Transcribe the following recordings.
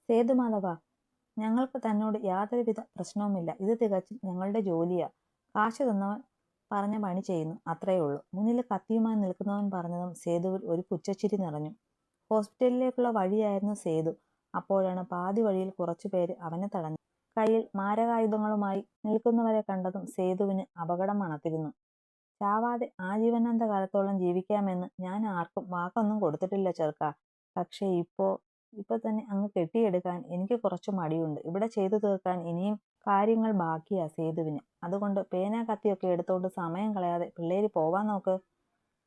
സേതുമാധവ, ഞങ്ങൾക്ക് തന്നോട് യാതൊരുവിധ പ്രശ്നവുമില്ല. ഇത് തികച്ചും ഞങ്ങളുടെ ജോലിയാ. കാശ് തന്നവൻ പറഞ്ഞ പണി ചെയ്യുന്നു, അത്രയേ ഉള്ളൂ. മുന്നിൽ കത്തിയുമായി നിൽക്കുന്നവൻ പറഞ്ഞതും സേതുവിൽ ഒരു പുച്ഛച്ചിരി നിറഞ്ഞു. ഹോസ്പിറ്റലിലേക്കുള്ള വഴിയായിരുന്നു സേതു. അപ്പോഴാണ് പാതി വഴിയിൽ കുറച്ചുപേര് അവനെ തടഞ്ഞു. കയ്യിൽ മാരകായുധങ്ങളുമായി നിൽക്കുന്നവരെ കണ്ടതും സേതുവിന് അപകടം മണത്തിരുന്നു. ചാവാതെ ആജീവനാന്ത കാലത്തോളം ജീവിക്കാമെന്ന് ഞാൻ ആർക്കും വാക്കൊന്നും കൊടുത്തിട്ടില്ല ചെറുക്കാ. പക്ഷേ ഇപ്പൊ തന്നെ അങ്ങ് കെട്ടിയെടുക്കാൻ എനിക്ക് കുറച്ചു മടിയുണ്ട്. ഇവിടെ ചെയ്തു തീർക്കാൻ ഇനിയും കാര്യങ്ങൾ ബാക്കിയാ സേതുവിന്. അതുകൊണ്ട് പേന കത്തിയൊക്കെ എടുത്തോണ്ട് സമയം കളയാതെ പിള്ളേര് പോവാൻ നോക്ക്.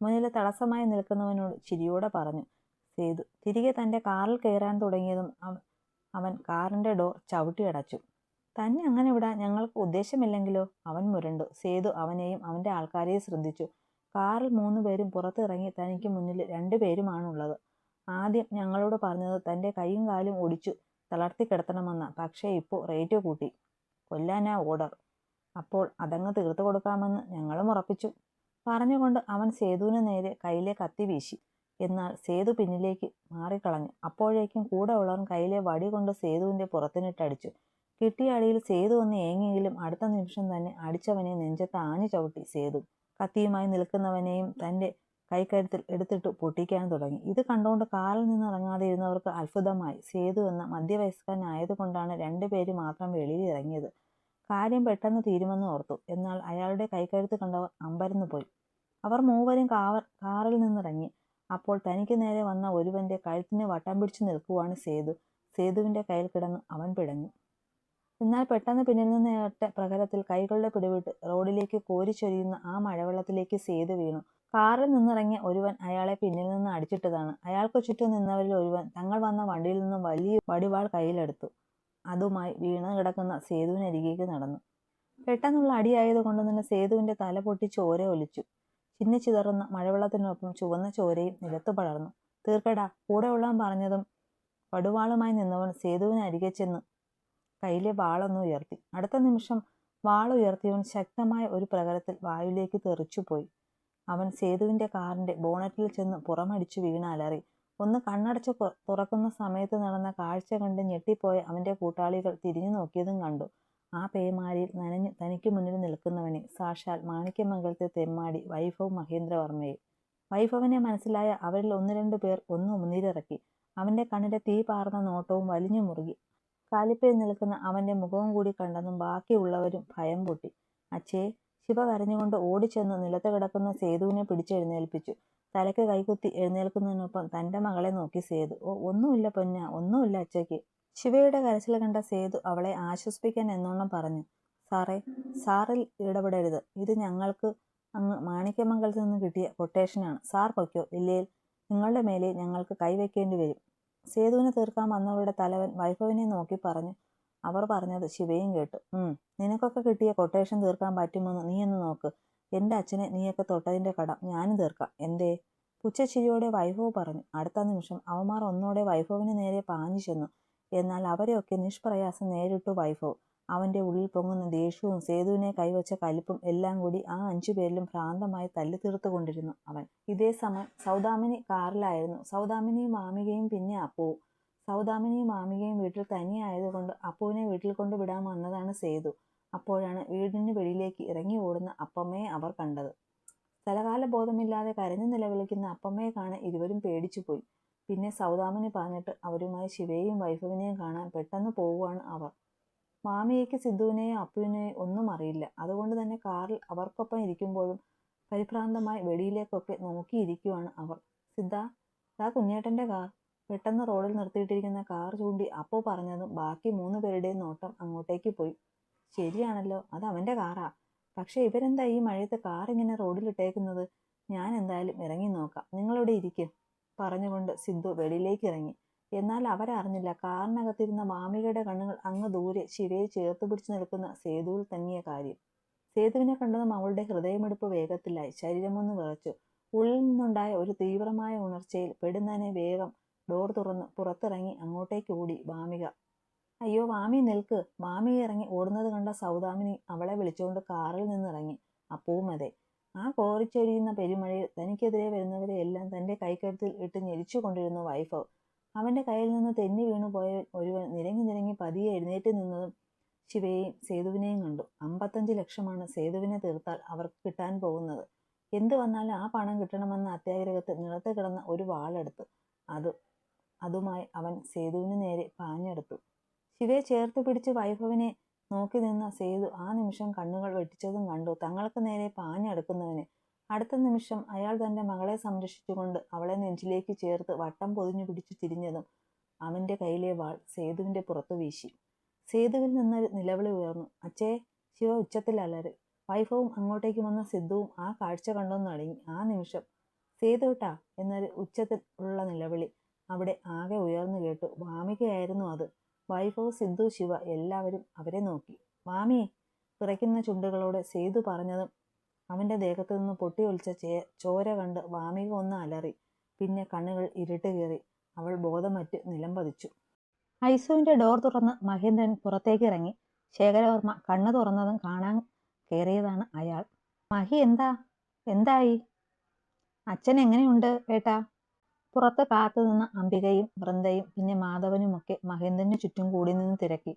മുന്നിൽ തടസ്സമായി നിൽക്കുന്നവനോട് ചിരിയോടെ പറഞ്ഞു സേതു. തിരികെ തന്റെ കാറിൽ കയറാൻ തുടങ്ങിയതും അവൻ കാറിന്റെ ഡോർ ചവിട്ടിയടച്ചു. തന്നെ അങ്ങനെ വിടാൻ ഞങ്ങൾക്ക് ഉദ്ദേശമില്ലെങ്കിലോ? അവൻ മുരണ്ടു. സേതു അവനെയും അവന്റെ ആൾക്കാരെയും ശ്രദ്ധിച്ചു. കാറിൽ 3 പേരും പുറത്തിറങ്ങി. തനിക്ക് മുന്നിൽ 2 പേരുമാണുള്ളത്. ആദ്യം ഞങ്ങളോട് പറഞ്ഞത് തന്റെ കൈയും കാലും ഒടിച്ചു തളർത്തി കിടത്തണമെന്ന. പക്ഷേ ഇപ്പോൾ റേറ്റ് കൂട്ടി. കൊല്ലാനാ ഓർഡർ. അപ്പോൾ അതങ്ങ് തീർത്തു കൊടുക്കാമെന്ന് ഞങ്ങളും ഉറപ്പിച്ചു. പറഞ്ഞുകൊണ്ട് അവൻ സേതുവിന് നേരെ കയ്യിലെ കത്തി വീശി. എന്നാൽ സേതു പിന്നിലേക്ക് മാറിക്കളഞ്ഞു. അപ്പോഴേക്കും കൂടെ ഉള്ളവൻ കയ്യിലെ വടി കൊണ്ട് സേതുവിന്റെ പുറത്തിനിട്ടടിച്ചു. കിട്ടിയ അടിയിൽ സേതു ഒന്ന് ഏങ്ങിയെങ്കിലും അടുത്ത നിമിഷം തന്നെ അടിച്ചവനെ നെഞ്ചത്ത് ആഞ്ഞു ചവിട്ടി സേതു. കത്തിയുമായി നിൽക്കുന്നവനെയും തന്റെ കൈക്കരുത്തിൽ എടുത്തിട്ട് പൊട്ടിക്കാൻ തുടങ്ങി. ഇത് കണ്ടുകൊണ്ട് കാറിൽ നിന്ന് ഇറങ്ങാതെ ഇരുന്നവർക്ക് അത്ഭുതമായി. സേതു എന്ന മധ്യവയസ്കനായതുകൊണ്ടാണ് 2 പേര് മാത്രം വെളിയിൽ ഇറങ്ങിയത്. കാര്യം പെട്ടെന്ന് തീരുമെന്ന് ഓർത്തു. എന്നാൽ അയാളുടെ കൈക്കരുത്ത് കണ്ടവർ അമ്പരന്നു പോയി. അവർ മൂവരും കാറിൽ നിന്നിറങ്ങി. അപ്പോൾ തനിക്ക് നേരെ വന്ന ഒരുവന്റെ കഴുത്തിന് വട്ടം പിടിച്ചു നിൽക്കുവാണ് സേതു. സേതുവിന്റെ കയ്യിൽ കിടന്ന് അവൻ പിടഞ്ഞു. എന്നാൽ പെട്ടെന്ന് പിന്നിൽ നിന്ന് ഏറ്റ പ്രഹരത്തിൽ കൈകളുടെ പിടിവിട്ട് റോഡിലേക്ക് കോരിച്ചൊരിയുന്ന ആ മഴവെള്ളത്തിലേക്ക് സേതു വീണു. കാറിൽ നിന്നിറങ്ങിയ ഒരുവൻ അയാളെ പിന്നിൽ നിന്ന് അടിച്ചിട്ടതാണ്. അയാൾക്ക് ചുറ്റും നിന്നവരിൽ ഒരുവൻ തങ്ങൾ വന്ന വണ്ടിയിൽ നിന്നും വലിയ വടിവാൾ കയ്യിലെടുത്തു. അതുമായി വീണ് കിടക്കുന്ന സേതുവിനരികേക്ക് നടന്നു. പെട്ടെന്നുള്ള അടിയായതുകൊണ്ട് തന്നെ സേതുവിന്റെ തല പൊട്ടി ചോര ഒലിച്ചു. ചിന്നിച്ചിതറുന്ന മഴവെള്ളത്തിനൊപ്പം ചുവന്ന ചോരയും നിലത്തു പടർന്നു. തീർക്കടാ, കൂടെ ഉള്ളവൻ പറഞ്ഞതും വടുവാളുമായി നിന്നവൻ സേതുവിനരികെ ചെന്ന് കയ്യിലെ വാളൊന്ന് ഉയർത്തി. അടുത്ത നിമിഷം വാൾ ഉയർത്തിയവൻ ശക്തമായ ഒരു പ്രഹരത്തിൽ വായുവിലേക്ക് തെറിച്ചുപോയി. അവൻ സേതുവിന്റെ കാറിന്റെ ബോണറ്റിൽ ചെന്ന് പുറമടിച്ചു വീണ് അലറി. ഒന്ന് കണ്ണടച്ച് തുറക്കുന്ന സമയത്ത് നടന്ന കാഴ്ച കണ്ട് ഞെട്ടിപ്പോയ അവന്റെ കൂട്ടാളികൾ തിരിഞ്ഞു നോക്കിയതും കണ്ടു. ആ പേമാരിയിൽ നനഞ്ഞ് തനിക്ക് മുന്നിൽ നിൽക്കുന്നവനെ, സാക്ഷാൽ മാണിക്യമംഗലത്തെ തെമ്മാടി വൈഭവ് മഹേന്ദ്രവർമ്മയെ. വൈഭവിനെ മനസ്സിലായ അവരിൽ 1-2 പേർ ഒന്ന് ഉമിനീരിറക്കി. അവന്റെ കണ്ണിലെ തീ പാർന്ന നോട്ടവും വലിഞ്ഞു മുറുകി. കാലിപ്പയിൽ നിൽക്കുന്ന അവന്റെ മുഖവും കൂടി കണ്ടതും ബാക്കിയുള്ളവരും ഭയം പൊട്ടി. അച്ഛേ! ശിവ കരഞ്ഞുകൊണ്ട് ഓടിച്ചെന്ന് നിലത്ത് കിടക്കുന്ന സേതുവിനെ പിടിച്ചെഴുന്നേൽപ്പിച്ചു. തലയ്ക്ക് കൈകുത്തി എഴുന്നേൽക്കുന്നതിനൊപ്പം തന്റെ മകളെ നോക്കി സേതു. ഓ, ഒന്നുമില്ല പൊന്നാ, ഒന്നുമില്ല അച്ഛയ്ക്ക്. ശിവയുടെ കരച്ചിൽ കണ്ട സേതു അവളെ ആശ്വസിപ്പിക്കാൻ എന്നോണം പറഞ്ഞു. സാറേ, സാറിൽ ഇടപെടരുത്. ഇത് ഞങ്ങൾക്ക് അങ്ങ് മാണിക്യമംഗലത്ത് നിന്ന് കിട്ടിയ കൊട്ടേഷനാണ്. സാർ പൊയ്ക്കോ, ഇല്ലേൽ നിങ്ങളുടെ മേലെ ഞങ്ങൾക്ക് കൈവയ്ക്കേണ്ടി വരും. സേതുവിനെ തീർക്കാൻ വന്നവരുടെ തലവൻ വൈഭവിനെ നോക്കി പറഞ്ഞു. അവർ പറഞ്ഞത് ശിവയും കേട്ടു. നിനക്കൊക്കെ കിട്ടിയ കൊട്ടേഷൻ തീർക്കാൻ പറ്റുമെന്ന് നീയൊന്ന് നോക്ക്. എന്റെ അച്ഛനെ നീയൊക്കെ തൊട്ടതിന്റെ കടം ഞാനും തീർക്കാം. എന്തേ? പുച്ഛച്ചിരിയോടെ വൈഭവ് പറഞ്ഞു. അടുത്ത നിമിഷം അവന്മാർ ഒന്നോടെ വൈഭവിന് നേരെ പാഞ്ഞു ചെന്നു. എന്നാൽ അവരെയൊക്കെ നിഷ്പ്രയാസം നേരിട്ടു വൈഭവ്. അവന്റെ ഉള്ളിൽ പൊങ്ങുന്ന ദേഷ്യവും സേതുവിനെ കൈവച്ച കലിപ്പും എല്ലാം കൂടി ആ 5 പേരിലും ഭ്രാന്തമായി തല്ലിത്തീർത്തുകൊണ്ടിരുന്നു അവൻ. ഇതേ സമയം സൗദാമിനി കാറിലായിരുന്നു. സൗദാമിനിയും മാമികയും പിന്നെ അപ്പുവും. സൗദാമിനിയും മാമികയും വീട്ടിൽ തനിയായതുകൊണ്ട് അപ്പുവിനെ വീട്ടിൽ കൊണ്ട് വിടാൻ വന്നതാണ് സേതു. അപ്പോഴാണ് വീടിന് വെളിയിലേക്ക് ഇറങ്ങി ഓടുന്ന അപ്പമ്മയെ അവർ കണ്ടത്. സ്ഥലകാല ബോധമില്ലാതെ കരഞ്ഞു നിലവിളിക്കുന്ന അപ്പമ്മയെ കാണാൻ ഇരുവരും പേടിച്ചുപോയി. പിന്നെ സൗദാമിനി പറഞ്ഞിട്ട് അവരുമായി ശിവയെയും വൈഭവിനെയും കാണാൻ പെട്ടെന്ന് പോവുകയാണ് അവർ. മാമിയയ്ക്ക് സിദ്ധുവിനെയോ അപ്പുവിനെയോ ഒന്നും അറിയില്ല. അതുകൊണ്ട് തന്നെ കാറിൽ അവർക്കൊപ്പം ഇരിക്കുമ്പോഴും പരിഭ്രാന്തമായി വെളിയിലേക്കൊക്കെ നോക്കിയിരിക്കുവാണ് അവർ. സിദ്ധാ, ദാ കുഞ്ഞേട്ടന്റെ കാർ. പെട്ടെന്ന് റോഡിൽ നിർത്തിയിട്ടിരിക്കുന്ന കാർ ചൂണ്ടി അപ്പു പറഞ്ഞതും ബാക്കി 3 പേരുടെയും നോട്ടം അങ്ങോട്ടേക്ക് പോയി. ശരിയാണല്ലോ, അത് അവന്റെ കാറാ. പക്ഷെ ഇവരെന്താ ഈ മഴയത്ത് കാർ ഇങ്ങനെ റോഡിലിട്ടേക്കുന്നത്? ഞാൻ എന്തായാലും ഇറങ്ങി നോക്കാം, നിങ്ങളിവിടെ ഇരിക്കും പറഞ്ഞുകൊണ്ട് സിദ്ധു വെളിയിലേക്ക് ഇറങ്ങി. എന്നാൽ അവരറിഞ്ഞില്ല കാറിനകത്തിരുന്ന മാമികയുടെ കണ്ണുകൾ അങ്ങ് ദൂരെ ശിവയെ ചേർത്ത് പിടിച്ചു നിൽക്കുന്ന സേതുവിൽ തങ്ങിയ കാര്യം. സേതുവിനെ കണ്ടതും അവളുടെ ഹൃദയമിടിപ്പ് വേഗത്തിലായി. ശരീരമൊന്ന് വിറച്ചു. ഉള്ളിൽ നിന്നുണ്ടായ ഒരു തീവ്രമായ ഉണർച്ചയിൽ പെടുന്നതിനെ വേഗം ഡോർ തുറന്ന് പുറത്തിറങ്ങി അങ്ങോട്ടേക്ക് ഓടി മാമിക. അയ്യോ മാമി നിൽക്ക്! മാമി ഇറങ്ങി ഓടുന്നത് കണ്ട സൗദാമിനി അവളെ വിളിച്ചുകൊണ്ട് കാറിൽ നിന്നിറങ്ങി. അപ്പവും അതെ. ആ കോരിച്ചൊരിയുന്ന പെരുമഴയിൽ തനിക്കെതിരെ വരുന്നവരെ എല്ലാം തന്റെ കൈക്കരുത്തിൽ ഇട്ട് ഞെരിച്ചു കൊണ്ടിരുന്നു വൈഭവ്. അവന്റെ കയ്യിൽ നിന്ന് തെന്നി വീണു പോയ ഒരുവൻ നിരങ്ങി നിരങ്ങി പതിയെ എഴുന്നേറ്റ് നിന്നതും ശിവയെയും സേതുവിനെയും കണ്ടു. 55 ലക്ഷമാണ് സേതുവിനെ തീർത്താൽ അവർക്ക് കിട്ടാൻ പോകുന്നത്. എന്ത് വന്നാലും ആ പണം കിട്ടണമെന്ന അത്യാഗ്രഹത്തിൽ നിലത്ത് കിടന്ന ഒരു വാളെടുത്തു അതുമായി അവൻ സേതുവിന് നേരെ പാഞ്ഞെടുത്തു. ശിവയെ ചേർത്ത് പിടിച്ച് വൈഭവിനെ നോക്കി നിന്ന സേതു ആ നിമിഷം കണ്ണുകൾ വെട്ടിച്ചതും കണ്ടു തങ്ങൾക്ക് നേരെ പാഞ്ഞെടുക്കുന്നവനെ. അടുത്ത നിമിഷം അയാൾ തന്റെ മകളെ സംരക്ഷിച്ചുകൊണ്ട് അവളെ നെഞ്ചിലേക്ക് ചേർത്ത് വട്ടം പൊതിഞ്ഞു പിടിച്ചു തിരിഞ്ഞതും അവന്റെ കയ്യിലെ വാൾ സേതുവിന്റെ പുറത്തു വീശി. സേതുവിൽ നിന്നൊരു നിലവിളി ഉയർന്നു. അച്ഛേ! ശിവ ഉച്ചത്തിൽ അലറി. വൈഭവും അങ്ങോട്ടേക്ക് വന്ന സിദ്ധുവും ആ കാഴ്ച കണ്ടൊന്ന് അടങ്ങി. ആ നിമിഷം സേതുട്ടാ എന്നൊരു ഉച്ചത്തിൽ ഉള്ള നിലവിളി അവിടെ ആകെ ഉയർന്നു കേട്ടു. വാമികയായിരുന്നു അത്. വൈഭവ്, സിദ്ധു, ശിവ എല്ലാവരും അവരെ നോക്കി. വാമി! വിറയ്ക്കുന്ന ചുണ്ടുകളോടെ സേതു പറഞ്ഞതും അവന്റെ ദേഹത്തു നിന്ന് പൊട്ടിയൊലിച്ച ചോര കണ്ട് വാമിക ഒന്ന് അലറി. പിന്നെ കണ്ണുകൾ ഇരുട്ട് കയറി അവൾ ബോധമറ്റ് നിലം പതിച്ചു. ഐസുവിന്റെ ഡോർ തുറന്ന് മഹേന്ദ്രൻ പുറത്തേക്ക് ഇറങ്ങി. ശേഖരവർമ്മ കണ്ണു തുറന്നതും കാണാൻ കയറിയതാണ് അയാൾ. മഹി, എന്തായി? അച്ഛൻ എങ്ങനെയുണ്ട് ഏട്ടാ? പുറത്ത് കാത്തുനിന്ന അംബികയും വൃന്ദയും പിന്നെ മാധവനുമൊക്കെ മഹേന്ദ്രന് ചുറ്റും കൂടി നിന്ന് തിരക്കി.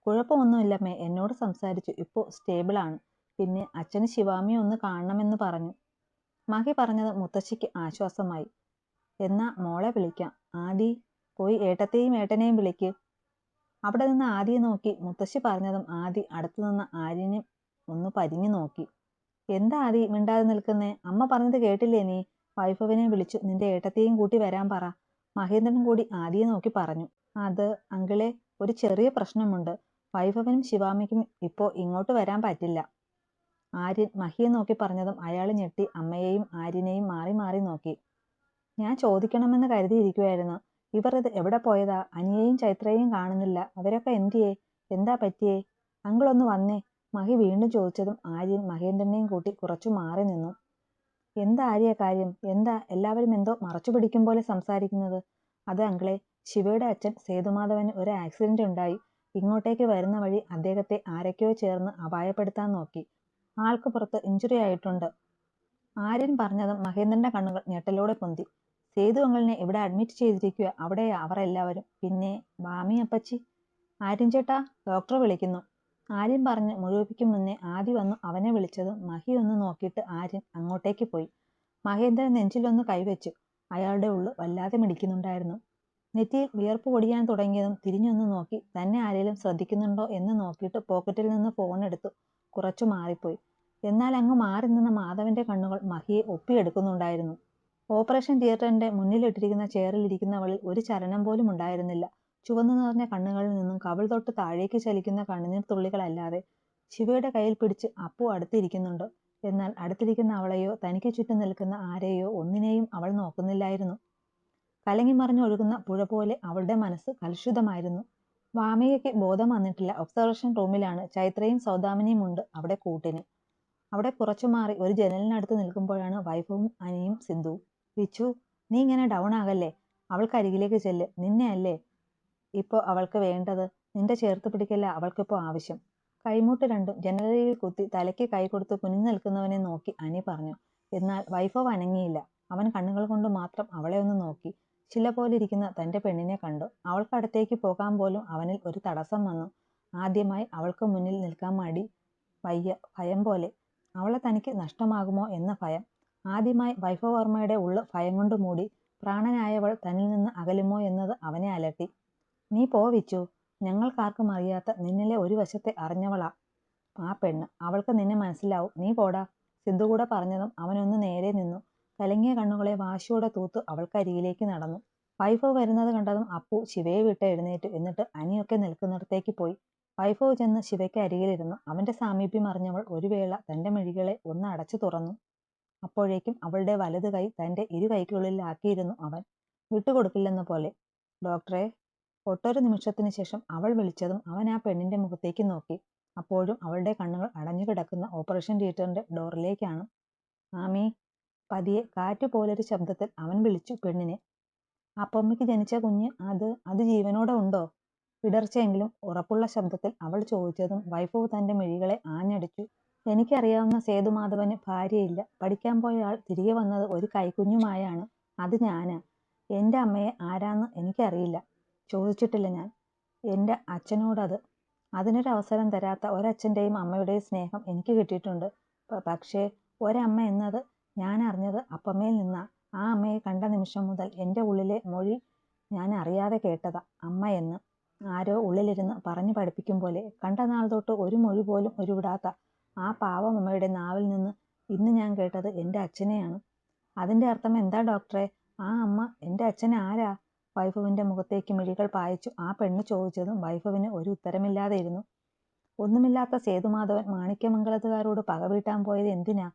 കുഴപ്പമൊന്നുമില്ലമ്മേ, എന്നോട് സംസാരിച്ചു. ഇപ്പോ സ്റ്റേബിളാണ്. പിന്നെ അച്ഛന് ശിവാമിയെ ഒന്ന് കാണണമെന്ന് പറഞ്ഞു. മഹി പറഞ്ഞത് മുത്തശ്ശിക്ക് ആശ്വാസമായി. എന്നാ മോളെ വിളിക്കാം. ആദി, പോയി ഏട്ടത്തെയും ഏട്ടനെയും വിളിക്ക്. അവിടെ നിന്ന് ആദിയെ നോക്കി മുത്തശ്ശി പറഞ്ഞതും ആദി അടുത്തു നിന്ന ആര്യനെ ഒന്ന് പരിഞ്ഞു നോക്കി. എന്താ ആദി മിണ്ടാതെ നിൽക്കുന്നേ? അമ്മ പറഞ്ഞത് കേട്ടില്ലേ നീ? വൈഭവിനെ വിളിച്ചു നിന്റെ ഏട്ടത്തെയും കൂട്ടി വരാൻ പറ. മഹേന്ദ്രൻ കൂടി ആദിയെ നോക്കി പറഞ്ഞു. അത് അങ്കിളെ, ഒരു ചെറിയ പ്രശ്നമുണ്ട്. വൈഭവനും ശിവാമിക്കും ഇപ്പോ ഇങ്ങോട്ട് വരാൻ പറ്റില്ല. ആര്യൻ മഹിയെ നോക്കി പറഞ്ഞതും അയാൾ ഞെട്ടി അമ്മയെയും ആര്യനെയും മാറി മാറി നോക്കി. ഞാൻ ചോദിക്കണമെന്ന് കരുതിയിരിക്കുവായിരുന്നു. ഇവർ ഇത് എവിടെ പോയതാ? അനിയെയും ചൈത്രയെയും കാണുന്നില്ല. അവരൊക്കെ എന്തിയേ? എന്താ പറ്റിയേ? അങ്കിളൊന്ന് വന്നേ, മഹി വീണ്ടും ചോദിച്ചതും ആര്യൻ മഹേന്ദ്രനെയും കൂട്ടി കുറച്ചു മാറി നിന്നു. എന്താ ആര്യ കാര്യം? എന്താ എല്ലാവരും എന്തോ മറച്ചു പിടിക്കും പോലെ സംസാരിക്കുന്നത്? അത് അങ്കിളെ, ശിവയുടെ അച്ഛൻ സേതുമാധവന് ഒരു ആക്സിഡന്റ് ഉണ്ടായി. ഇങ്ങോട്ടേക്ക് വരുന്ന വഴി അദ്ദേഹത്തെ ആരൊക്കെയോ ചേർന്ന് അപായപ്പെടുത്താൻ നോക്കി. ആൾക്ക് പുറത്ത് ഇഞ്ചുറി ആയിട്ടുണ്ട്. ആര്യൻ പറഞ്ഞതും മഹേന്ദ്രന്റെ കണ്ണുകൾ ഞെട്ടലോടെ പൊന്തി. സേതു അങ്കിളിനെ ഇവിടെ അഡ്മിറ്റ് ചെയ്തിരിക്കുക. അവിടെയാ അവർ എല്ലാവരും. പിന്നെ ബാമി അപ്പച്ചി? ആര്യൻ ചേട്ടാ, ഡോക്ടർ വിളിക്കുന്നു. ആര്യൻ പറഞ്ഞ് മുഴുവിപ്പിക്കും മുന്നേ ആദി വന്നു അവനെ വിളിച്ചതും മഹി ഒന്ന് നോക്കിയിട്ട് ആര്യൻ അങ്ങോട്ടേക്ക് പോയി. മഹേന്ദ്രൻ നെഞ്ചിലൊന്ന് കൈവച്ചു. അയാളുടെ ഉള്ളു വല്ലാതെ മിടിക്കുന്നുണ്ടായിരുന്നു. നെറ്റിയിൽ വിയർപ്പ് പൊടിയാൻ തുടങ്ങിയതും തിരിഞ്ഞൊന്ന് നോക്കി തന്നെ ആരെങ്കിലും ശ്രദ്ധിക്കുന്നുണ്ടോ എന്ന് നോക്കിയിട്ട് പോക്കറ്റിൽ നിന്ന് ഫോൺ എടുത്തു കുറച്ചു മാറിപ്പോയി. എന്നാൽ അങ്ങ് മാറി നിന്ന മാധവന്റെ കണ്ണുകൾ മഹിയെ ഒപ്പിയെടുക്കുന്നുണ്ടായിരുന്നു. ഓപ്പറേഷൻ തിയേറ്ററിന്റെ മുന്നിലിട്ടിരിക്കുന്ന ചെയറിൽ ഇരിക്കുന്നവളിൽ ഒരു ചലനം പോലും ഉണ്ടായിരുന്നില്ല. ചുവന്നു നിറഞ്ഞ കണ്ണുകളിൽ നിന്നും കവിൾ തൊട്ട് താഴേക്ക് ചലിക്കുന്ന കണ്ണുനീർ തുള്ളികളല്ലാതെ. ശിവയുടെ കയ്യിൽ പിടിച്ച് അപ്പു അടുത്തിരിക്കുന്നുണ്ട്. എന്നാൽ അടുത്തിരിക്കുന്ന അവളെയോ തനിക്ക് ചുറ്റും നിൽക്കുന്ന ആരെയോ ഒന്നിനെയും അവൾ നോക്കുന്നില്ലായിരുന്നു. കലങ്ങിമറിഞ്ഞൊഴുകുന്ന പുഴ പോലെ അവളുടെ മനസ്സ് കലുഷിതമായിരുന്നു. വാമികയ്ക്ക് ബോധം വന്നിട്ടില്ല. ഒബ്സർവേഷൻ റൂമിലാണ്. ചൈത്രയും സൗദാമിനിയും ഉണ്ട് അവിടെ കൂട്ടിന്. അവിടെ കുറച്ചു മാറി ഒരു ജനലിനടുത്ത് നിൽക്കുമ്പോഴാണ് വൈഭവും അനിയും സിന്ധുവും. വിച്ചു, നീ ഇങ്ങനെ ഡൗൺ ആകല്ലേ. അവൾക്കരികിലേക്ക് ചെല്ല്. നിന്നെ അല്ലേ ഇപ്പോ അവൾക്ക് വേണ്ടത്. നിന്റെ ചേർത്ത് പിടിക്കല്ല അവൾക്കിപ്പോ ആവശ്യം. കൈമുട്ട് രണ്ടും ജനലരികിൽ കുത്തി തലയ്ക്ക് കൈ കൊടുത്ത് കുനിഞ്ഞു നിൽക്കുന്നവനെ നോക്കി അനി പറഞ്ഞു. എന്നാൽ വൈഭവ് അനങ്ങിയില്ല. അവൻ കണ്ണുകൾ കൊണ്ട് മാത്രം അവളെ ഒന്ന് നോക്കി. ശില പോലെ ഇരിക്കുന്ന തന്റെ പെണ്ണിനെ കണ്ടു. അവൾക്കടുത്തേക്ക് പോകാൻ പോലും അവനിൽ ഒരു തടസ്സം വന്നു. ആദ്യമായി അവൾക്ക് മുന്നിൽ നിൽക്കാൻ മടി, വയ്യ, ഭയം പോലെ. അവളെ തനിക്ക് നഷ്ടമാകുമോ എന്ന ഭയം. ആദ്യമായി വൈഭവവർമ്മയുടെ ഉള്ളു ഭയം കൊണ്ട് മൂടി. പ്രാണനായവൾ തന്നിൽ നിന്ന് അകലുമോ എന്നത് അവനെ അലട്ടി. നീ പോ വിച്ചു. ഞങ്ങൾക്കാർക്കും അറിയാത്ത നിന്നിലെ ഒരു വശത്തെ അറിഞ്ഞവളാ ആ പെണ്ണ്. അവൾക്ക് നിന്നെ മനസ്സിലാവും. നീ പോടാ. സിദ്ധു കൂടെ പറഞ്ഞതും അവനൊന്ന് നേരെ നിന്നു. കലങ്ങിയ കണ്ണുകളെ വാശിയോടെ തൂത്ത് അവൾക്കരികിലേക്ക് നടന്നു. വൈഭവ് വരുന്നത് കണ്ടതും അപ്പു ശിവയെ വിട്ട് എഴുന്നേറ്റു. എന്നിട്ട് അനിയൊക്കെ നിൽക്കുന്നിടത്തേക്ക് പോയി. വൈഭവ് ചെന്ന് ശിവയ്ക്ക് അരികിലിരുന്നു. അവന്റെ സാമീപ്യം അറിഞ്ഞവൾ ഒരു വേള തന്റെ മിഴികളെ ഒന്ന് അടച്ചു തുറന്നു. അപ്പോഴേക്കും അവളുടെ വലത് കൈ തന്റെ ഇരു കൈക്കുള്ളിലാക്കിയിരുന്നു അവൻ, വിട്ടുകൊടുക്കില്ലെന്ന പോലെ. ഡോക്ടറെ. ഒട്ടൊരു നിമിഷത്തിന് ശേഷം അവൾ വിളിച്ചതും അവൻ ആ പെണ്ണിന്റെ മുഖത്തേക്ക് നോക്കി. അപ്പോഴും അവളുടെ കണ്ണുകൾ അടഞ്ഞു കിടക്കുന്ന ഓപ്പറേഷൻ തിയേറ്ററിന്റെ ഡോറിലേക്കാണ്. ആമി. പതിയെ കാറ്റുപോലൊരു ശബ്ദത്തിൽ അവൻ വിളിച്ചു പെണ്ണിനെ. അപ്പമ്മയ്ക്ക് ജനിച്ച കുഞ്ഞ് അത് ജീവനോടെ ഉണ്ടോ? ഇടർച്ചയെങ്കിലും ഉറപ്പുള്ള ശബ്ദത്തിൽ അവൾ ചോദിച്ചതും വൈഭവ് തന്റെ മിഴികളെ ആഞ്ഞടിച്ചു. എനിക്കറിയാവുന്ന സേതുമാധവന് ഭാര്യയില്ല. പഠിക്കാൻ പോയ ആൾ തിരികെ വന്നത് ഒരു കൈക്കുഞ്ഞുമായാണ്. അത് ഞാനാ. എൻ്റെ അമ്മയെ ആരാന്ന് എനിക്കറിയില്ല. ചോദിച്ചിട്ടില്ല ഞാൻ. എൻ്റെ അച്ഛനോടത്. അതിനൊരവസരം തരാത്ത ഒരച്ഛൻ്റെയും അമ്മയുടെയും സ്നേഹം എനിക്ക് കിട്ടിയിട്ടുണ്ട്. പക്ഷേ ഒരമ്മ എന്നത് ഞാൻ അറിഞ്ഞത് അപ്പമ്മയിൽ നിന്നാ. ആ അമ്മയെ കണ്ട നിമിഷം മുതൽ എൻ്റെ ഉള്ളിലെ മൊഴി ഞാൻ അറിയാതെ കേട്ടതാ അമ്മ എന്ന്. ആരോ ഉള്ളിലിരുന്ന് പറഞ്ഞു പഠിപ്പിക്കും പോലെ. കണ്ട നാൾ തൊട്ട് ഒരു മൊഴി പോലും ഉരുവിടാത്ത ആ പാവം അമ്മയുടെ നാവിൽ നിന്ന് ഇന്ന് ഞാൻ കേട്ടത് എൻ്റെ അച്ഛനെയാണ്. അതിൻ്റെ അർത്ഥം എന്താ ഡോക്ടറെ? ആ അമ്മ എൻ്റെ അച്ഛൻ ആരാ? വൈഭവിൻ്റെ മുഖത്തേക്ക് മിഴികൾ പായിച്ചു ആ പെണ്ണ് ചോദിച്ചതും വൈഭവിന് ഒരു ഉത്തരമില്ലാതെ ഇരുന്നു. ഒന്നുമില്ലാത്ത സേതുമാധവൻ മാണിക്യമംഗലത്തുകാരോട് പകവീട്ടാൻ പോയത് എന്തിനാ?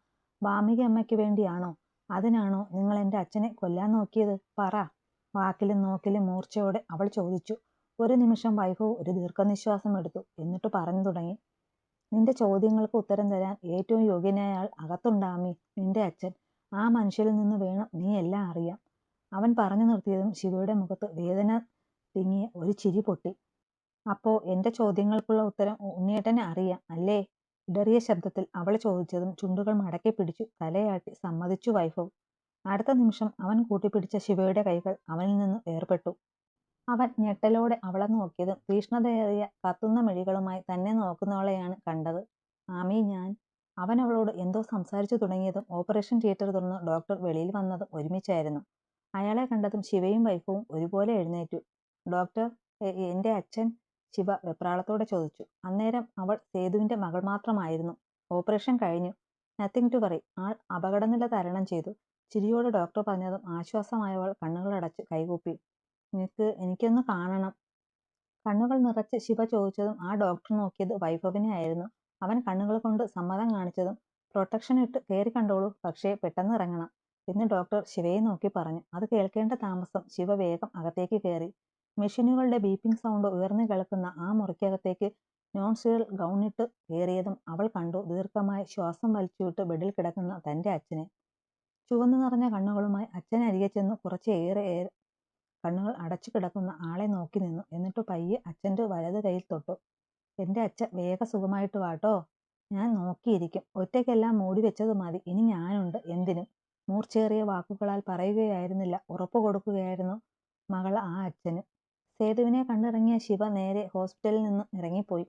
വാമിക അമ്മയ്ക്ക് വേണ്ടിയാണോ? അതിനാണോ നിങ്ങൾ എൻ്റെ അച്ഛനെ കൊല്ലാൻ നോക്കിയത്? പറ. വാക്കിലും നോക്കിലും മൂർച്ചയോടെ അവൾ ചോദിച്ചു. ഒരു നിമിഷം വൈഭവ് ഒരു ദീർഘനിശ്വാസം എടുത്തു. എന്നിട്ട് പറഞ്ഞു തുടങ്ങി. നിന്റെ ചോദ്യങ്ങൾക്ക് ഉത്തരം തരാൻ ഏറ്റവും യോഗ്യനായ ആൾ അകത്തുണ്ടാമി, നിന്റെ അച്ഛൻ. ആ മനുഷ്യരിൽ നിന്ന് വേണം നീ എല്ലാം അറിയാം. അവൻ പറഞ്ഞു നിർത്തിയതും ശിവയുടെ മുഖത്ത് വേദന തിങ്ങിയ ഒരു ചിരി പൊട്ടി. അപ്പോ എന്റെ ചോദ്യങ്ങൾക്കുള്ള ഉത്തരം ഉണ്ണിയേട്ടനെ അറിയാം അല്ലേ? ഇടറിയ ശബ്ദത്തിൽ അവൾ ചോദിച്ചതും ചുണ്ടുകൾ മടക്കി പിടിച്ചു തലയാട്ടി സമ്മതിച്ചു വൈഭവ്. അടുത്ത നിമിഷം അവൻ കൂട്ടിപ്പിടിച്ച ശിവയുടെ കൈകൾ അവനിൽ നിന്ന് വേർപെട്ടു. അവൻ ഞെട്ടലോടെ അവളെ നോക്കിയതും തീഷ്ണതയേറിയ കത്തുന്ന മിഴികളുമായി തന്നെ നോക്കുന്നവളെയാണ് കണ്ടത്. ആമി, ഞാൻ. അവൻ അവളോട് എന്തോ സംസാരിച്ചു തുടങ്ങിയതും ഓപ്പറേഷൻ തിയേറ്റർ തുറന്ന് ഡോക്ടർ വെളിയിൽ വന്നതും ഒരുമിച്ചായിരുന്നു. അയാളെ കണ്ടതും ശിവയും വൈഫവും ഒരുപോലെ എഴുന്നേറ്റു. ഡോക്ടർ, എൻ്റെ അച്ഛൻ? ശിവ വെപ്രാളത്തോടെ ചോദിച്ചു. അന്നേരം അവൾ സേതുവിന്റെ മകൾ മാത്രമായിരുന്നു. ഓപ്പറേഷൻ കഴിഞ്ഞു. Nothing to worry. ആൾ അപകടനില തരണം ചെയ്തു. ചിരിയോട് ഡോക്ടർ പറഞ്ഞതും ആശ്വാസമായവൾ കണ്ണുകളടച്ച് കൈകൂപ്പി. എനിക്കൊന്ന് കാണണം. കണ്ണുകൾ നിറച്ച് ശിവ ചോദിച്ചതും ആ ഡോക്ടർ നോക്കിയത് വൈഭവിനെ ആയിരുന്നു. അവൻ കണ്ണുകൾ കൊണ്ട് സമ്മതം കാണിച്ചതും പ്രൊട്ടക്ഷൻ ഇട്ട് കയറി കണ്ടോളൂ, പക്ഷേ പെട്ടെന്ന് ഇറങ്ങണം എന്ന് ഡോക്ടർ ശിവയെ നോക്കി പറഞ്ഞു. അത് കേൾക്കേണ്ട താമസം ശിവ വേഗം അകത്തേക്ക് കയറി. മെഷീനുകളുടെ ബീപ്പിംഗ് സൗണ്ട് ഉയർന്നു കേൾക്കുന്ന ആ മുറിക്കകത്തേക്ക് നോൺ സ്റ്റിയർ ഗൗണിട്ട് കയറിയതും അവൾ കണ്ടു ദീർഘമായി ശ്വാസം വലിച്ചുവിട്ട് ബെഡിൽ കിടക്കുന്ന തൻ്റെ അച്ഛനെ. ചുവന്നു നിറഞ്ഞ കണ്ണുകളുമായി അച്ഛൻ അരികെ ചെന്ന് കുറച്ചേറെ കണ്ണുകൾ അടച്ചു കിടക്കുന്ന ആളെ നോക്കി നിന്നു. എന്നിട്ട് പയ്യെ അച്ഛൻ്റെ വലത് കൈയിൽ തൊട്ടു. എൻ്റെ അച്ഛൻ വേഗം സുഖമായിട്ട് വാട്ടോ. ഞാൻ നോക്കിയിരിക്കും. ഒറ്റയ്ക്കെല്ലാം മൂടി വെച്ചത് മതി. ഇനി ഞാനുണ്ട് എന്തിനും. മൂർച്ചേറിയ വാക്കുകളാൽ പറയുകയായിരുന്നില്ല, ഉറപ്പ് കൊടുക്കുകയായിരുന്നു മകൾ ആ അച്ഛന്. സേതുവിനെ കണ്ടിറങ്ങിയ ശിവ നേരെ ഹോസ്പിറ്റലിൽ നിന്ന് ഇറങ്ങിപ്പോയി.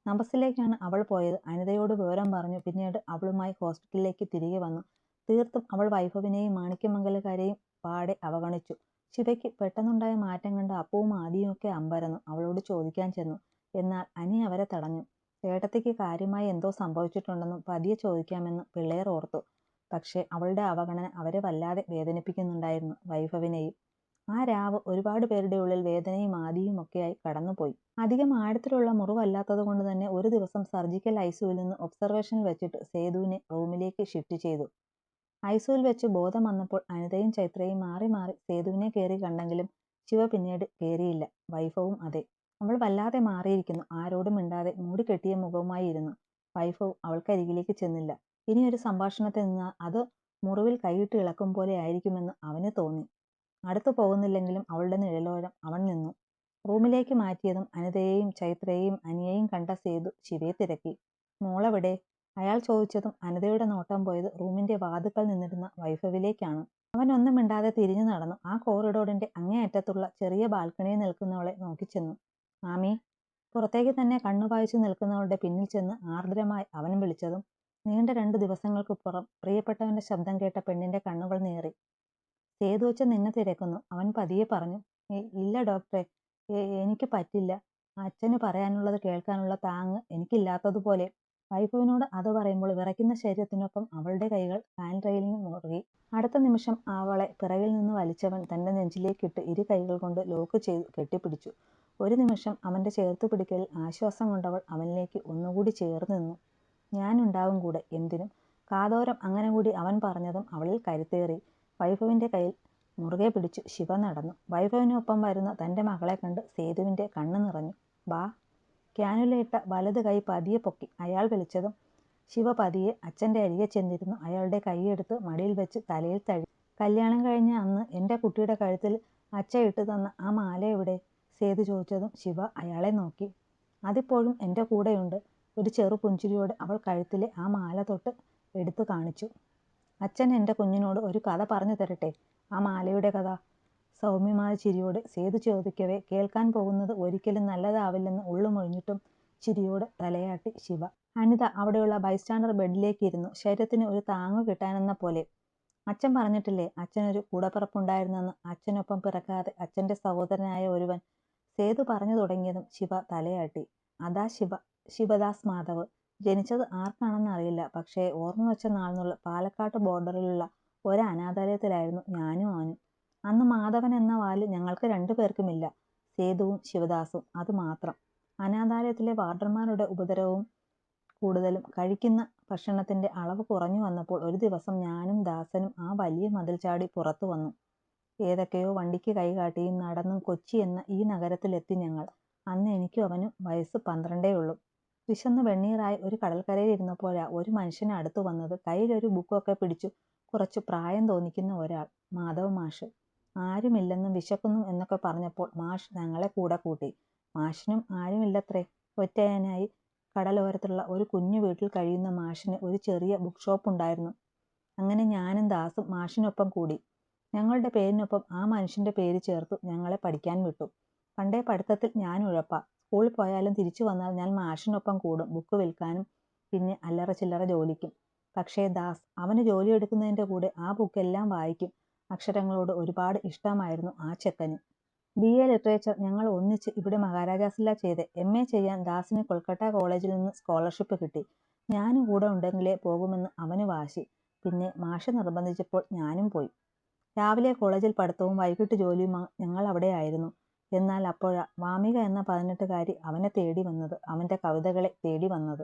നമ്പസിലേക്കാണ് അവൾ പോയത്. അനിതയോട് വിവരം പറഞ്ഞു. പിന്നീട് അവളുമായി ഹോസ്പിറ്റലിലേക്ക് തിരികെ വന്നു. തീർത്തും അവൾ വൈഭവിനെയും മാണിക്യമംഗലക്കാരെയും പാടെ അവഗണിച്ചു. ശിവയ്ക്ക് പെട്ടെന്നുണ്ടായ മാറ്റം കണ്ട് അപ്പവും ആദിയും ഒക്കെ അമ്പരന്നു. അവളോട് ചോദിക്കാൻ ചെന്നു. എന്നാൽ അനി അവരെ തടഞ്ഞു. ചേട്ടത്തിക്ക് കാര്യമായി എന്തോ സംഭവിച്ചിട്ടുണ്ടെന്നും പതിയെ ചോദിക്കാമെന്നും പിള്ളേർ ഓർത്തു. പക്ഷേ അവളുടെ അവഗണന അവരെ വല്ലാതെ വേദനിപ്പിക്കുന്നുണ്ടായിരുന്നു, വൈഭവിനെയും. ആ രാവ് ഒരുപാട് പേരുടെ ഉള്ളിൽ വേദനയും ആദിയും ഒക്കെയായി കടന്നുപോയി. അധികം ആഴത്തിലുള്ള മുറിവല്ലാത്തത് കൊണ്ട് തന്നെ ഒരു ദിവസം സർജിക്കൽ ഐസിയുവിൽ നിന്ന് ഒബ്സർവേഷനിൽ വെച്ചിട്ട് സേതുവിനെ റൂമിലേക്ക് ഷിഫ്റ്റ് ചെയ്തു. ഐസിയുവിൽ വെച്ച് ബോധം വന്നപ്പോൾ അനിതയും ചൈത്രയും മാറി മാറി സേതുവിനെ കയറി കണ്ടെങ്കിലും ശിവ പിന്നീട് കയറിയില്ല. വൈഭവും അതെ. അവൾ വല്ലാതെ മാറിയിരിക്കുന്നു. ആരോടും മിണ്ടാതെ മൂടിക്കെട്ടിയ മുഖവുമായി ഇരുന്നു. വൈഭവ് അവൾക്കരികിലേക്ക് ചെന്നില്ല. ഇനിയൊരു സംഭാഷണത്തിൽ നിന്നാൽ അത് മുറിവിൽ കൈയിട്ട് ഇളക്കും പോലെ ആയിരിക്കുമെന്ന് അവന് തോന്നി. അടുത്തു പോകുന്നില്ലെങ്കിലും അവളുടെ നിഴലോരം അവൻ നിന്നു. റൂമിലേക്ക് മാറ്റിയതും അനിതയെയും ചൈത്രയെയും അനിയെയും കണ്ട സേതു ശിവയെ തിരക്കി. മോളെവിടെ? അയാൾ ചോദിച്ചതും അനിതയുടെ നോട്ടം പോയത് റൂമിന്റെ വാതുക്കൽ നിന്നിരുന്ന വൈഭവിലേക്കാണ്. അവൻ ഒന്നും മിണ്ടാതെ തിരിഞ്ഞു നടന്നു. ആ കോറിഡോറിന്റെ അങ്ങേയറ്റത്തുള്ള ചെറിയ ബാൽക്കണിയിൽ നിൽക്കുന്നവളെ നോക്കിച്ചെന്നു. ആമി. പുറത്തേക്ക് തന്നെ കണ്ണുപായിച്ചു നിൽക്കുന്നവളുടെ പിന്നിൽ ചെന്ന് ആർദ്രമായി അവൻ വിളിച്ചതും നീണ്ട 2 ദിവസങ്ങൾക്കുപുറം പ്രിയപ്പെട്ടവന്റെ ശബ്ദം കേട്ട പെണ്ണിന്റെ കണ്ണുകൾ നീറി. സേതുവച്ചൻ നിന്നെ തിരക്കുന്നു, അവൻ പതിയെ പറഞ്ഞു. ഇല്ല ഡോക്ടറെ, എനിക്ക് പറ്റില്ല. അച്ഛന് പറയാനുള്ളത് കേൾക്കാനുള്ള താങ്ങ് എനിക്കില്ലാത്തതുപോലെ. വൈഭവിനോട് അത് പറയുമ്പോൾ വിറയ്ക്കുന്ന ശരീരത്തിനൊപ്പം അവളുടെ കൈകൾ ഹാൻഡ് റെയിലിംഗ് മുറുകി. അടുത്ത നിമിഷം അവളെ പിറകിൽ നിന്ന് വലിച്ചവൻ തന്റെ നെഞ്ചിലേക്കിട്ട് ഇരു കൈകൾ കൊണ്ട് ലോക്ക് ചെയ്ത് കെട്ടിപ്പിടിച്ചു. ഒരു നിമിഷം അവന്റെ ചേർത്ത് പിടിക്കലിൽ ആശ്വാസം കൊണ്ടവൾ അവനിലേക്ക് ഒന്നുകൂടി ചേർന്ന് നിന്നു. ഞാനുണ്ടാവും കൂടെ, എന്തിനും. കാതോരം അങ്ങനെ കൂടി അവൻ പറഞ്ഞതും അവളിൽ കരുത്തേറി. വൈഭവിന്റെ കയ്യിൽ മുറുകെ പിടിച്ചു ശിവ നടന്നു. വൈഭവിനൊപ്പം വരുന്ന തന്റെ മകളെ കണ്ട് സേതുവിന്റെ കണ്ണ് നിറഞ്ഞു. ബാ. ക്യാനുലയിട്ട വലത് കൈ പതിയെ പൊക്കി അയാൾ വിളിച്ചതും ശിവ പതിയെ അച്ഛൻ്റെ അരികെ ചെന്നിരുന്നു. അയാളുടെ കൈയെടുത്ത് മടിയിൽ വെച്ച് തലയിൽ തഴി. കല്യാണം കഴിഞ്ഞ അന്ന് എൻ്റെ കുട്ടിയുടെ കഴുത്തിൽ അച്ഛ ഇട്ട് തന്ന ആ മാല എവിടെ? സേതു ചോദിച്ചതും ശിവ അയാളെ നോക്കി. അതിപ്പോഴും എൻ്റെ കൂടെയുണ്ട്. ഒരു ചെറു പുഞ്ചിരിയോടെ അവൾ കഴുത്തിലെ ആ മാല തൊട്ട് എടുത്തു കാണിച്ചു. അച്ഛൻ എൻ്റെ കുഞ്ഞിനോട് ഒരു കഥ പറഞ്ഞു തരട്ടെ? ആ മാലയുടെ കഥ. സൗമ്യമായ ചിരിയോടെ സേതു ചോദിക്കവേ കേൾക്കാൻ പോകുന്നത് ഒരിക്കലും നല്ലതാവില്ലെന്ന് ഉള്ളുമൊഴിഞ്ഞിട്ടും ചിരിയോടെ തലയാട്ടി ശിവ. അനിത അവിടെയുള്ള ബൈസ്റ്റാൻഡർ ബെഡിലേക്ക് ഇരുന്നു. ശരീരത്തിന് ഒരു താങ്ങു കിട്ടാനെന്ന പോലെ. അച്ഛൻ പറഞ്ഞിട്ടില്ലേ അച്ഛനൊരു കൂടപ്പിറപ്പുണ്ടായിരുന്നെന്ന്. അച്ഛനൊപ്പം പിറക്കാതെ അച്ഛൻ്റെ സഹോദരനായ ഒരുവൻ. സേതു പറഞ്ഞു തുടങ്ങിയതും ശിവ തലയാട്ടി. അതാ ശിവദാസ് മാധവ്. ജനിച്ചത് ആർക്കാണെന്ന് അറിയില്ല. പക്ഷേ ഓർമ്മ വെച്ച നാൾ മുതൽ പാലക്കാട്ട് ബോർഡറിലുള്ള ഒരു അനാഥാലയത്തിലായിരുന്നു ഞാനും അവനും. അന്ന് മാധവൻ എന്ന വാല് ഞങ്ങൾക്ക് രണ്ടുപേർക്കുമില്ല. സേതുവും ശിവദാസും, അതുമാത്രം. അനാഥാലയത്തിലെ വാർഡന്മാരുടെ ഉപദ്രവവും കൂടുതലും കഴിക്കുന്ന ഭക്ഷണത്തിന്റെ അളവ് കുറഞ്ഞു വന്നപ്പോൾ ഒരു ദിവസം ഞാനും ദാസനും ആ വലിയ മതിൽ ചാടി പുറത്തു വന്നു. ഏതൊക്കെയോ വണ്ടിക്ക് കൈകാട്ടിയും നടന്നും കൊച്ചി എന്ന ഈ നഗരത്തിലെത്തി ഞങ്ങൾ. അന്ന് എനിക്കും അവനും വയസ്സ് 12 ഉള്ളൂ. വിശന്ന് വെണ്ണീറായി ഒരു കടൽക്കരയിൽ ഇരുന്നപ്പോഴാ ഒരു മനുഷ്യന് അടുത്തു വന്നത്. കയ്യിലൊരു ബുക്കൊക്കെ പിടിച്ചു കുറച്ചു പ്രായം തോന്നിക്കുന്ന ഒരാൾ. മാധവ് മാഷ്. ആരുമില്ലെന്നും വിശക്കുന്നു എന്നൊക്കെ പറഞ്ഞപ്പോൾ മാഷ് ഞങ്ങളെ കൂടെ കൂട്ടി. മാഷിനും ആരുമില്ലത്രേ. ഒറ്റയാനായി കടലോരത്തുള്ള ഒരു കുഞ്ഞു വീട്ടിൽ കഴിയുന്ന മാഷിന് ഒരു ചെറിയ ബുക്ക് ഷോപ്പ് ഉണ്ടായിരുന്നു. അങ്ങനെ ഞാനും ദാസും മാഷിനൊപ്പം കൂടി. ഞങ്ങളുടെ പേരിനൊപ്പം ആ മനുഷ്യന്റെ പേര് ചേർത്തു ഞങ്ങളെ പഠിക്കാൻ വിട്ടു. പണ്ടേ പഠിത്തത്തിൽ ഞാൻ ഉഴപ്പാ. സ്കൂളിൽ പോയാലും തിരിച്ചു വന്നാൽ ഞാൻ മാഷിനൊപ്പം കൂടും, ബുക്ക് വിൽക്കാനും പിന്നെ അല്ലറ ചില്ലറ ജോലിക്കും. പക്ഷേ ദാസ്, അവന് ജോലിയെടുക്കുന്നതിൻ്റെ കൂടെ ആ ബുക്കെല്ലാം വായിക്കും. അക്ഷരങ്ങളോട് ഒരുപാട് ഇഷ്ടമായിരുന്നു ആ ചെക്കന്. BA ലിറ്ററേച്ചർ ഞങ്ങൾ ഒന്നിച്ച് ഇവിടെ മഹാരാജാസിലാ ചെയ്തേ. MA ചെയ്യാൻ ദാസിന് കൊൽക്കത്ത കോളേജിൽ നിന്ന് സ്കോളർഷിപ്പ് കിട്ടി. ഞാനും കൂടെ ഉണ്ടെങ്കിലേ പോകുമെന്ന് അവന് വാശി. പിന്നെ മാഷ് നിർബന്ധിച്ചപ്പോൾ ഞാനും പോയി. രാവിലെ കോളേജിൽ പഠിത്തവും വൈകിട്ട് ജോലിയും ഞങ്ങൾ അവിടെ ആയിരുന്നു. എന്നാൽ അപ്പോഴാ വാമിക എന്ന 18കാരി അവനെ തേടി വന്നത്, അവൻ്റെ കവിതകളെ തേടി വന്നത്.